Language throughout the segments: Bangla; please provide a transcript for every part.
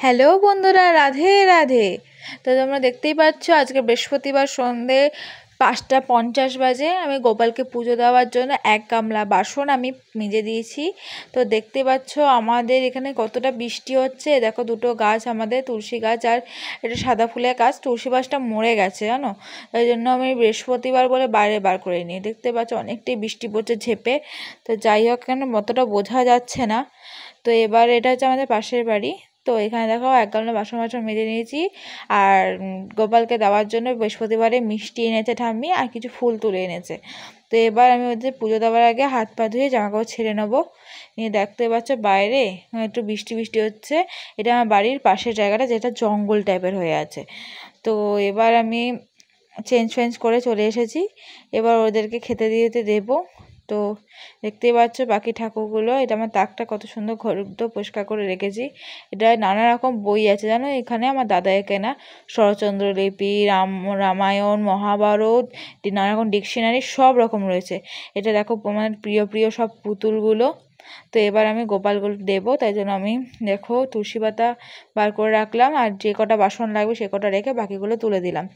হ্যালো বন্ধুরা, রাধে রাধে। তো তোমরা দেখতেই পাচ্ছ আজকে বৃহস্পতিবার সন্ধে 5:50 বাজে। আমি গোপালকে পুজো দেওয়ার জন্য 1 গামলা বাসন আমি মেজে দিয়েছি। তো দেখতে পাচ্ছ আমাদের এখানে কতটা বৃষ্টি হচ্ছে। দেখো দুটো গাছ, আমাদের তুলসী গাছ আর এটা সাদা ফুলের গাছ। তুলসী গাছটা মরে গেছে জানো, তাই জন্য আমি বৃহস্পতিবার বলে বাইরে বার করে নিই। দেখতে পাচ্ছ অনেকটাই বৃষ্টি পড়ছে ঝেপে। তো যাই হোক, কেন অতটা বোঝা যাচ্ছে না। তো এবার এটা হচ্ছে আমাদের পাশের বাড়ি। তো এখানে দেখো 1 গামলা বাসন মেজে নিয়েছি। আর গোপালকে দেওয়ার জন্য বৃহস্পতিবারে মিষ্টি এনেছে ঠাম্মি, আর কিছু ফুল তুলে এনেছে। তো এবার আমি ওদের পুজো দেওয়ার আগে হাত পা ধুয়ে জামা কাপড় ছেড়ে নেবো। নিয়ে দেখতে পাচ্ছ বাইরে একটু বৃষ্টি বৃষ্টি হচ্ছে। এটা আমার বাড়ির পাশের জায়গাটা, যেটা জঙ্গল টাইপের হয়ে আছে। তো এবার আমি চেঞ্জ করে চলে এসেছি। এবার ওদেরকে খেতে দিতে দেবো। তো দেখতেই পাচ্ছ বাকি ঠাকুরগুলো। এটা আমার তাকটা কত সুন্দর ঘরটা পরিষ্কার করে রেখেছি। এটা নানা রকম বই আছে জানো এখানে, আমার দাদার কেনা শরৎচন্দ্র লিপি, রামায়ণ, মহাভারত, নানা রকম ডিকশনারি সব রকম রয়েছে। এটা দেখো আমার প্রিয় প্রিয় সব পুতুলগুলো। তো এবার আমি গোপালগুলো দেবো, তাই জন্য আমি দেখো তুলসী পাতা বার করে রাখলাম, আর যে কটা বাসন লাগবে সে কটা রেখে বাকিগুলো তুলে দিলাম।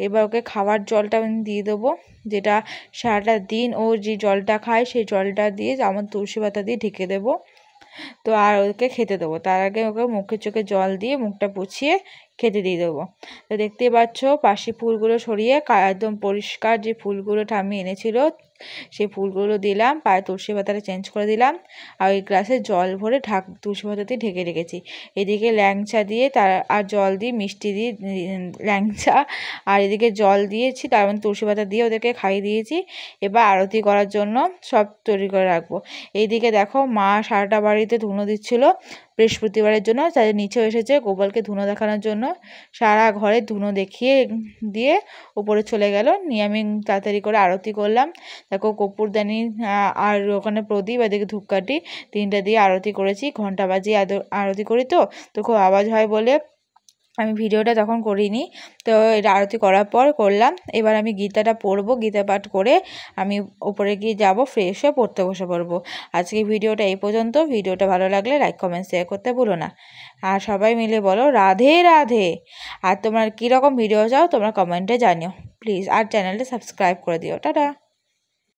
এবার ওকে খাওয়ার জলটা আমি দিয়ে দেবো, যেটা সারাটা দিন ও যে জলটা খায় সেই জলটা দিয়ে আমার তুলসী পাতা দিয়ে ঢেকে দেবো। তো আর ওকে খেতে দেবো, তার আগে ওকে মুখে চোখে জল দিয়ে মুখটা পুছিয়ে খেতে দিয়ে দেবো। তো দেখতেই পাচ্ছ বাসি ফুলগুলো সরিয়ে একদম পরিষ্কার যে ফুলগুলো ঠাম্মি এনেছিল সেই ফুলগুলো দিলাম, পায়ে তুলসী পাতাটা চেঞ্জ করে দিলাম, আর ওই গ্লাসে জল ভরে তুলসী পাতা দিয়ে ঢেকে রেখেছি। এদিকে ল্যাংচা দিয়ে আর জল দিয়ে মিষ্টি দিয়ে ল্যাংচা, আর এদিকে জল দিয়েছি, তার মধ্যে তুলসী পাতা দিয়ে ওদেরকে খাইয়ে দিয়েছি। এবার আরতি করার জন্য সব তৈরি করে রাখবো। এইদিকে দেখো মা সারাটা বাড়িতে ধুনো দিচ্ছিল বৃহস্পতিবারের জন্য, তাই নিচেও এসেছে গোপালকে ধুনো দেখানোর জন্য। সারা ঘরে ধুনো দেখিয়ে দিয়ে উপরে চলে গেল। নিয়ে আমি তাড়াতাড়ি করে আরতি করলাম। দেখো কর্পূরদানি আর ওখানে প্রদীপ, এদিকে ধূপকাঠি, 3টে দিয়ে আরতি করেছি। ঘন্টা বাজিয়ে আরতি করি, তো খুব আওয়াজ হয় বলে আমি ভিডিওটা তখন করিনি। তো এটা আরতি করার পর করলাম। এবার আমি গীতাটা পড়বো, গীতা পাঠ করে আমি উপরে গিয়ে যাব, ফ্রেশ হয়ে পড়তে বসে পড়বো। আজকে ভিডিওটা এই পর্যন্ত। ভিডিওটা ভালো লাগলে লাইক কমেন্ট শেয়ার করতে ভুলো না। আর সবাই মিলে বলো রাধে রাধে। আর তোমরা কীরকম ভিডিও চাও তোমরা কমেন্টে জানিও প্লিজ, আর চ্যানেলটা সাবস্ক্রাইব করে দিও। টাটা।